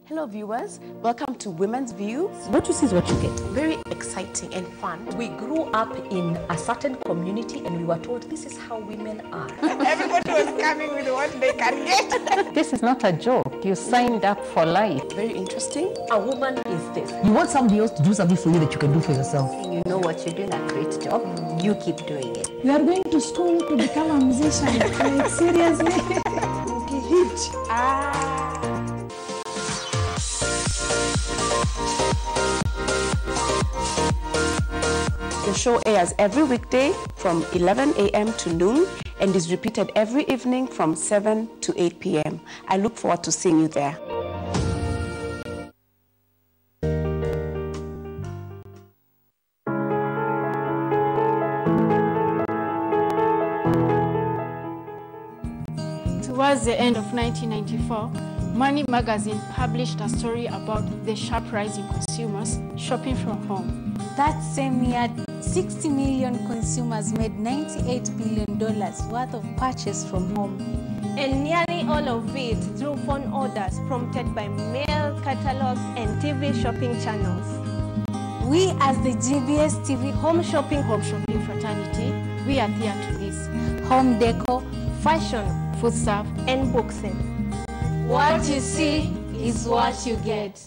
Hello viewers, welcome to Women's View. What you see is what you get. Very exciting and fun. We grew up in a certain community and we were told this is how women are. Everybody was coming with what they can get. This is not a joke. You signed up for life. Very interesting. A woman is this. You want somebody else to do something for you that you can do for yourself. You know what, you're doing a great job. You keep doing it. You are going to school to become a musician. Like, seriously? Okay, hit. The show airs every weekday from 11 a.m. to noon and is repeated every evening from 7 to 8 p.m. I look forward to seeing you there. Towards the end of 1994, Money Magazine published a story about the sharp rise in consumers shopping from home. That same year, 60 million consumers made $98 billion worth of purchase from home. And nearly all of it through phone orders prompted by mail catalogs and TV shopping channels. We as the GBS TV Home Shopping fraternity, we adhere to this. Home decor, Fashion, food stuff, and boxing. what you see is what you get.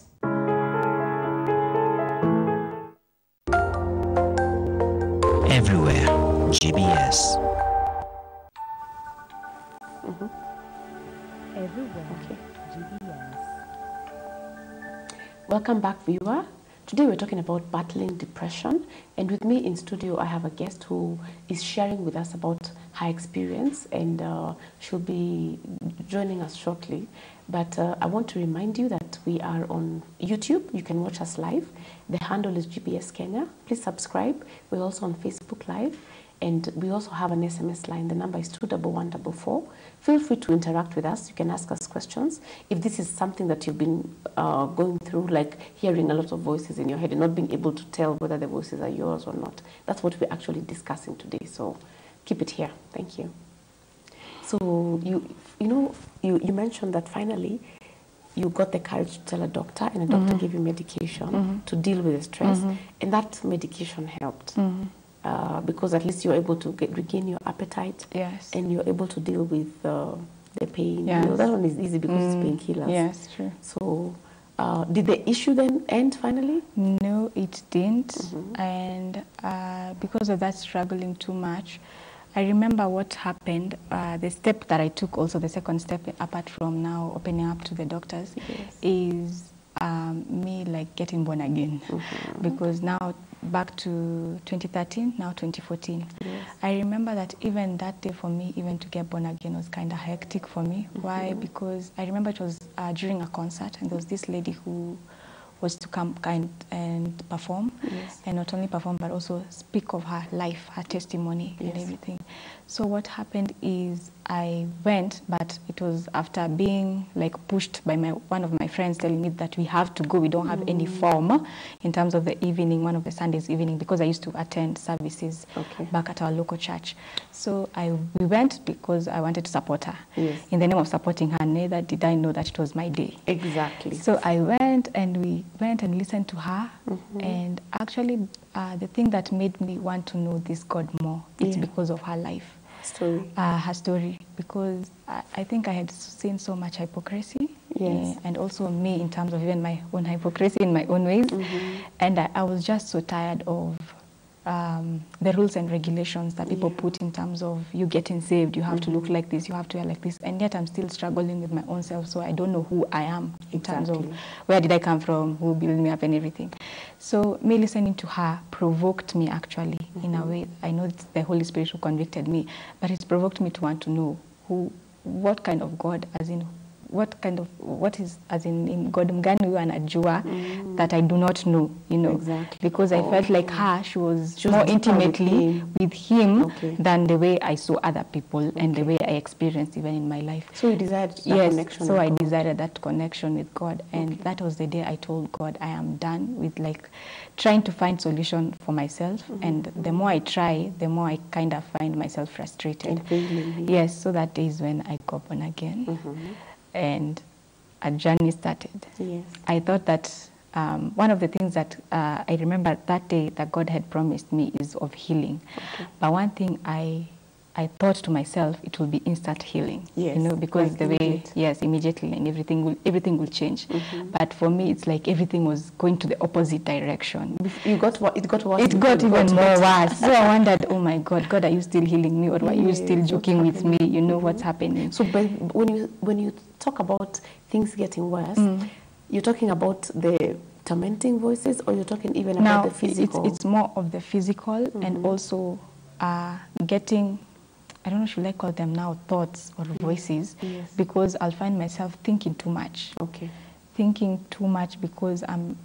Everywhere, GBS. Everywhere. Okay. GBS. Welcome back, viewer. Today we're talking about battling depression, and with me in studio I have a guest who is sharing with us about her experience, and she'll be joining us shortly. But I want to remind you that we are on YouTube. You can watch us live. The handle is GBS Kenya. Please subscribe. We're also on Facebook Live, and we also have an SMS line. The number is 21144. Feel free to interact with us. You can ask us questions. If this is something that you've been going through, like hearing a lot of voices in your head and not being able to tell whether the voices are yours or not, that's what we're actually discussing today. So keep it here. Thank you. So you mentioned that finally you got the courage to tell a doctor, and a doctor gave you medication to deal with the stress, and that medication helped. Because at least you're able to regain your appetite, yes, and you're able to deal with the pain. Yes. You know, that one is easy because it's painkillers. Yes, true. So did the issue then end finally? No, it didn't. And because of that struggling too much, I remember what happened, the step that I took, also the second step, apart from now opening up to the doctors, is me like getting born again. Because now, back to 2013, now 2014. Yes. I remember that even that day for me, even to get born again was kind of hectic for me. Why? Because I remember it was during a concert, and there was this lady who was to come and perform, and not only perform but also speak of her life, her testimony, and everything. So what happened is I went, but it was after being like pushed by one of my friends telling me that we have to go, we don't have any form in terms of the evening, one of the Sundays evening, because I used to attend services back at our local church. So we went because I wanted to support her. In the name of supporting her, neither did I know that it was my day. Exactly. So I went, and we went and listened to her, and actually the thing that made me want to know this God more, it's because of her life. Her story, because I think I had seen so much hypocrisy, and also me in terms of even my own hypocrisy in my own ways, and I was just so tired of the rules and regulations that people put in terms of you getting saved, you have to look like this, you have to wear like this, and yet I'm still struggling with my own self, so I don't know who I am in terms of where did I come from, who built me up and everything. So me listening to her provoked me actually in a way. I know it's the Holy Spirit who convicted me, but it provoked me to want to know what kind of God, as in what is, as in God mgani huyu anajua that I do not know, you know. Exactly. Because I felt like her, she was more intimately with him than the way I saw other people and the way I experienced even in my life. So you desired that connection? So I desired that connection with God, and that was the day I told God I am done with like trying to find solution for myself, and the more I try, the more I kind of find myself frustrated. Yes, so that is when I got born again. And a journey started. Yes. I thought that one of the things that I remember that day that God had promised me is of healing. But one thing I thought to myself, it will be instant healing. Yes. You know, because like the way, immediately, and everything will change. But for me, it's like everything was going to the opposite direction. It got worse. It got even more worse. So I wondered, oh my God, are you still healing me, or are you still joking with me? You know what's happening. So when you talk about things getting worse, you're talking about the tormenting voices, or you're talking even about the physical? It's more of the physical, and also getting, I don't know, should I call them now thoughts or voices? Yes. Because I'll find myself thinking too much. Thinking too much because I'm,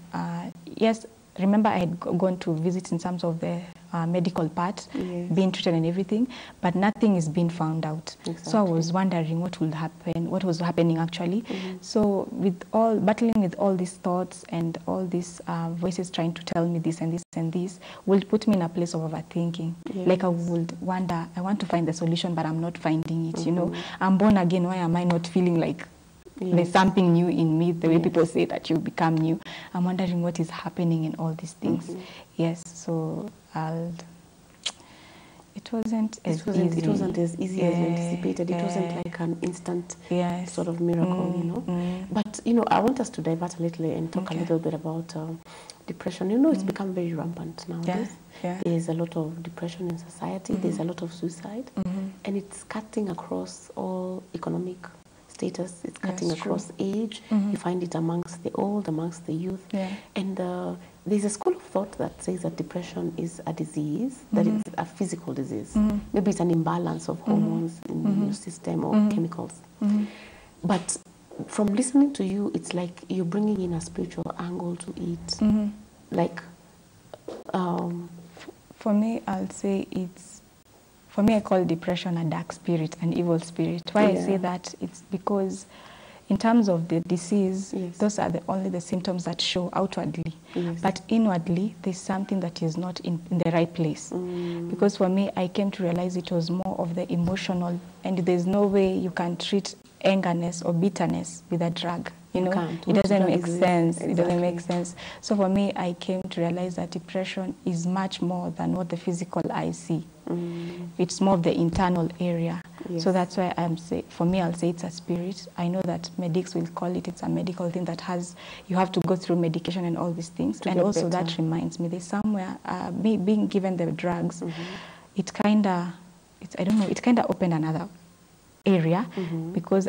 remember I had gone to visit in terms of the medical part, being treated and everything, but nothing is being found out. So I was wondering what would happen, what was happening actually. So battling with all these thoughts and all these voices trying to tell me this and this and this will put me in a place of overthinking. Like I would wonder, I want to find the solution, but I'm not finding it, you know. I'm born again, why am I not feeling like there's something new in me, the way people say that you become new? I'm wondering what is happening in all these things. Yes, so it wasn't as easy. It wasn't as easy as you anticipated. It wasn't like an instant sort of miracle, you know. But, you know, I want us to divert a little and talk a little bit about depression. You know, it's become very rampant nowadays. There's a lot of depression in society. There's a lot of suicide. And it's cutting across all economic status. It's cutting across age. You find it amongst the old, amongst the youth. And there's a school of thought that says that depression is a disease, that it's a physical disease. Maybe it's an imbalance of hormones in your system or chemicals. But from listening to you, it's like you're bringing in a spiritual angle to it. Like, for me, I'll say for me, I call depression a dark spirit, an evil spirit. Why I say that, it's because in terms of the disease, those are only the symptoms that show outwardly. But inwardly, there's something that is not in the right place. Because for me, I came to realize it was more of the emotional, and there's no way you can treat angerness or bitterness with a drug. You know, it doesn't make sense. It doesn't make sense. So for me, I came to realize that depression is much more than what the physical eye see. It's more of the internal area. So that's why for me, I'll say it's a spirit. I know that medics will call it, it's a medical thing that you have to go through medication and all these things. And also that reminds me, there's somewhere, me being given the drugs, it kind of opened another area because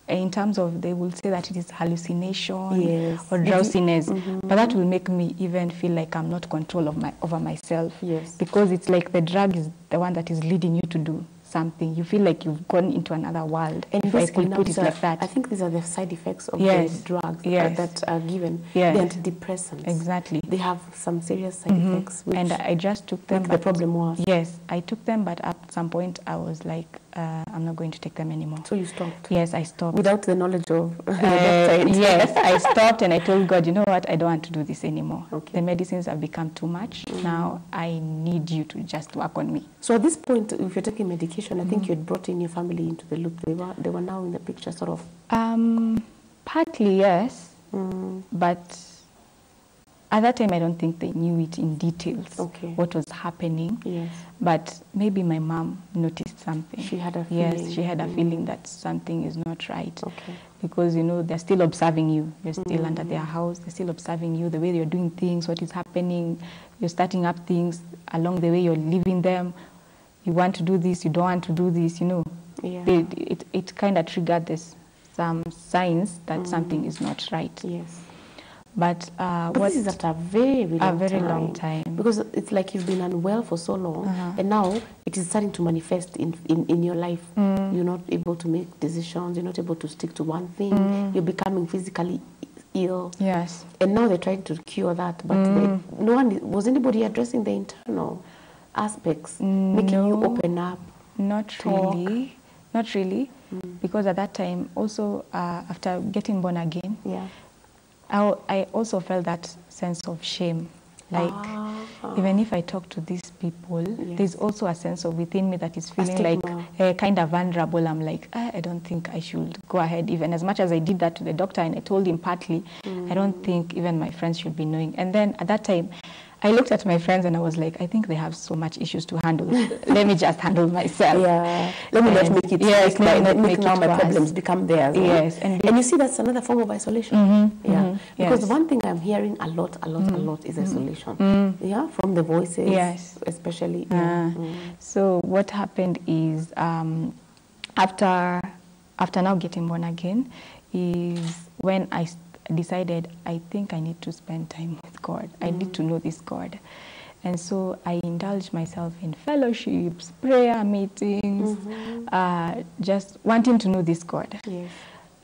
in terms of, they will say that it is hallucination or drowsiness, but that will make me even feel like I'm not control over myself, because it's like the drug is the one that is leading you to do something. You feel like you've gone into another world, and if I could put it like that. I think these are the side effects of the drugs that are given, the antidepressants. Exactly. They have some serious side effects, which and I just took them. The problem was? Yes, I took them, but at some point I was like, I'm not going to take them anymore. So you stopped? Yes, I stopped. Without the knowledge of yes, I stopped, and I told God, you know what, I don't want to do this anymore. The medicines have become too much. Now I need you to just work on me. So at this point, if you're taking medication, I think you had brought in your family into the loop. They were now in the picture, sort of. Partly, yes. But at that time, I don't think they knew it in details, what was happening. But maybe my mom noticed something. She had a feeling. Yes, she had a feeling that something is not right. because, you know, they're still observing you. You're still under their house. They're still observing you, the way you're doing things, what is happening. You're starting up things along the way you're leaving them. You want to do this, you don't want to do this, you know. Yeah. It kind of triggered some signs that something is not right. Yes. But this is after a very long time. Because it's like you've been unwell for so long, and now it is starting to manifest in your life. You're not able to make decisions. You're not able to stick to one thing. You're becoming physically ill. Yes. And now they're trying to cure that, but was anybody addressing the internal aspects, making you open up? Not really. Not really. Because at that time, also after getting born again, I also felt that sense of shame. Like, even if I talk to these people, there's also a sense of within me that is feeling like kind of vulnerable. I'm like, I don't think I should go ahead. Even as much as I did that to the doctor and I told him partly, I don't think even my friends should be knowing. And then at that time, I looked at my friends and I was like, I think they have so much issues to handle. Let me just handle myself. Yeah. Let me not make it. Yes, make now my problems become theirs. Yes. And you see, that's another form of isolation. Because one thing I'm hearing a lot is isolation. Yeah, from the voices. Yes. Especially. So what happened is after now getting born again is when I decided I think I need to spend time with God. I need to know this God. And so I indulged myself in fellowships, prayer meetings, just wanting to know this God. Yes.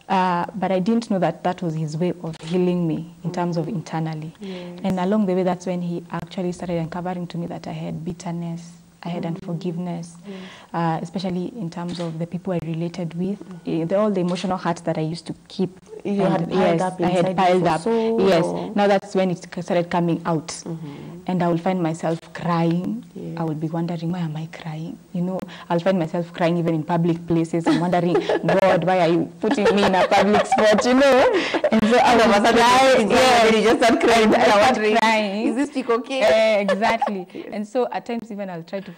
But I didn't know that that was his way of healing me in terms of internally. Yes. And along the way, that's when he actually started uncovering to me that I had bitterness, I had unforgiveness, especially in terms of the people I related with, all the emotional hurt that I used to keep. You had piled up I had piled up. So yes. long. Now that's when it started coming out. And I will find myself crying. I would be wondering, why am I crying? You know, I'll find myself crying even in public places. I'm wondering, God, why are you putting me in a public spot, you know? And so I was crying. Yeah, you just start crying. I was crying. Is this chick okay? Exactly. And so at times even I'll try to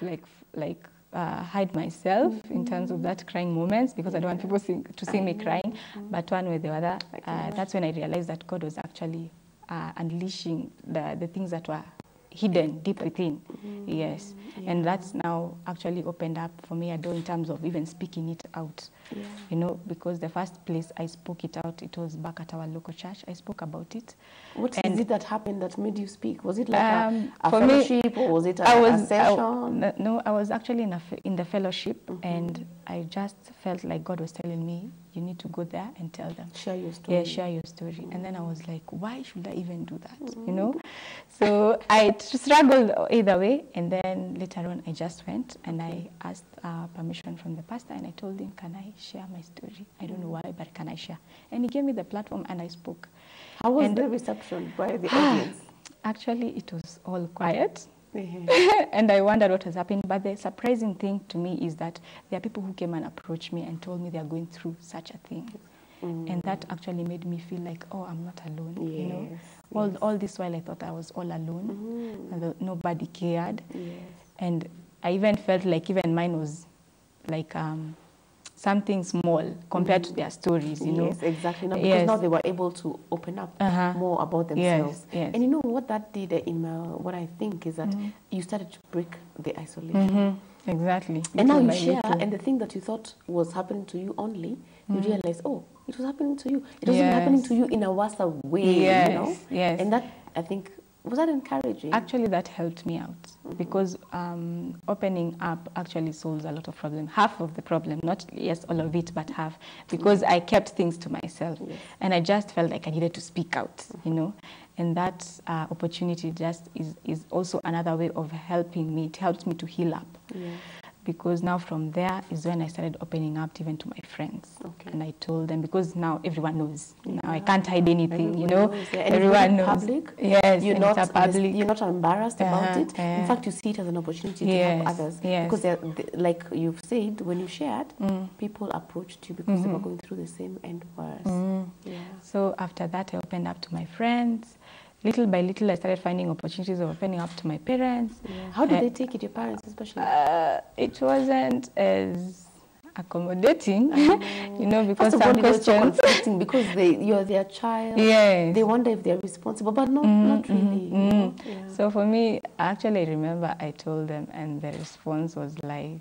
hide myself in terms of that crying moments because I don't want people to see me crying. But one way or the other, that's when I realized that God was actually unleashing the things that were hidden deep within. Yes. And that's now actually opened up for me a door in terms of even speaking it out. You know, because the first place I spoke it out, it was back at our local church. I spoke about it. What is it that happened that made you speak? Was it like a fellowship or was it a session? No, I was actually in the fellowship and I just felt like God was telling me, you need to go there and tell them. Share your story. Yeah, share your story. And then I was like, why should I even do that? You know? So I struggled either way. And then later on, I just went and I asked permission from the pastor and I told him, can I share my story? I don't know why, but can I share? And he gave me the platform and I spoke. How was the reception by the audience? Actually, it was all quiet. And I wondered what was happening. But the surprising thing to me is that there are people who came and approached me and told me they are going through such a thing. And that actually made me feel like, oh, I'm not alone. You know, all this while I thought I was all alone, and that nobody cared. And I even felt like even mine was like something small compared to their stories, you know. Yes, exactly. No, because now they were able to open up more about themselves. Yes. And you know what that did in what I think is that you started to break the isolation. Exactly. And now you share, and the thing that you thought was happening to you only, you realize, oh, it was happening to you. It wasn't happening to you in a worse way, you know. Yes. And that, I think, was that encouraging? Actually, that helped me out because opening up actually solves a lot of problems. Half of the problem, not all of it, but half, because I kept things to myself. And I just felt like I needed to speak out, you know. And that opportunity just is also another way of helping me. It helps me to heal up. Because now from there is when I started opening up even to my friends. And I told them, because now everyone knows. Now I can't hide anything, you know. Everyone knows. Public, yes, you're not embarrassed about it. In fact, you see it as an opportunity to help others. Because like you've said, when you shared, people approached you because they were going through the same and worse. So after that, I opened up to my friends. Little by little, I started finding opportunities of opening up to my parents. How did they take it, your parents especially? It wasn't as accommodating, you know, because First of all, some because it's so questions. conflicting because you're their child. Yes. They wonder if they're responsible, but no, not really. You know? Yeah. So for me, actually, I remember I told them, and the response was like,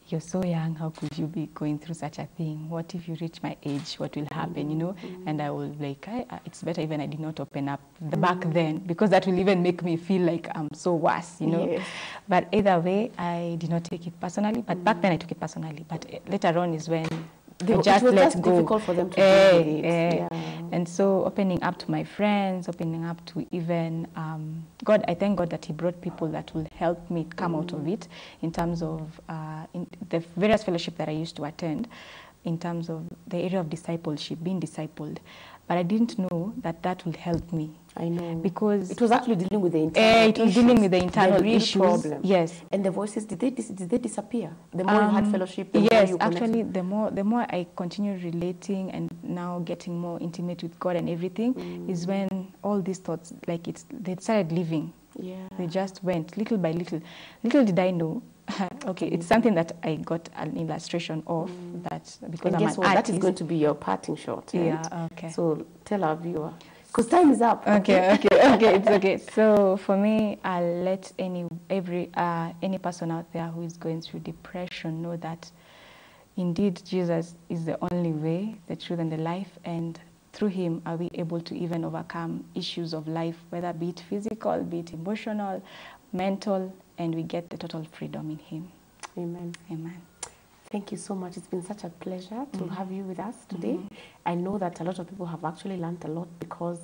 you're so young, how could you be going through such a thing? What if you reach my age? What will happen, you know? And I was like, it's better even I did not open up back then, because that will even make me feel like I'm so worse, you know? Yes. But either way, I did not take it personally, but back then I took it personally. But later on is when I just let go. Difficult for them to deal with it. Yeah. And so opening up to my friends, opening up to even God, I thank God that He brought people that will help me come out of it in terms of in the various fellowship that I used to attend, in terms of the area of discipleship, being discipled. But I didn't know that that will help me. I know. Because it was actually dealing with the internal it was dealing with the internal real issues. problem. Yes. And the voices, did they disappear? The more you had fellowship, the more yes, you connected? actually, the more I continued relating and now getting more intimate with God and everything is when all these thoughts, like they started living. Yeah. They just went little by little. Little did I know. Okay, it's something that I got an illustration of that because and I'm guess an what? artist. That is going to be your parting shot, right? Yeah, okay. So tell our viewer, because time is up. Okay, it's okay. So for me, I'll let any person out there who is going through depression know that indeed Jesus is the only way, the truth, and the life, and through Him are we able to even overcome issues of life, whether be it physical, be it emotional, mental, and we get the total freedom in Him. Amen. Amen. Thank you so much. It's been such a pleasure to have you with us today. I know that a lot of people have actually learned a lot because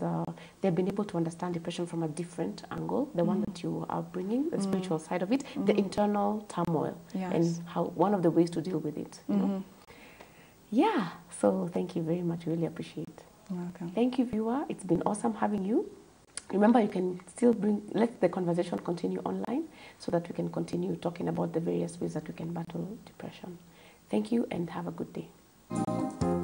they've been able to understand depression from a different angle, the one that you are bringing, the spiritual side of it, the internal turmoil, and how one of the ways to deal with it. You know? Yeah, so thank you very much. Really appreciate it. Welcome. Thank you, viewer. It's been awesome having you. Remember, you can still let the conversation continue online so that we can continue talking about the various ways that we can battle depression. Thank you and have a good day.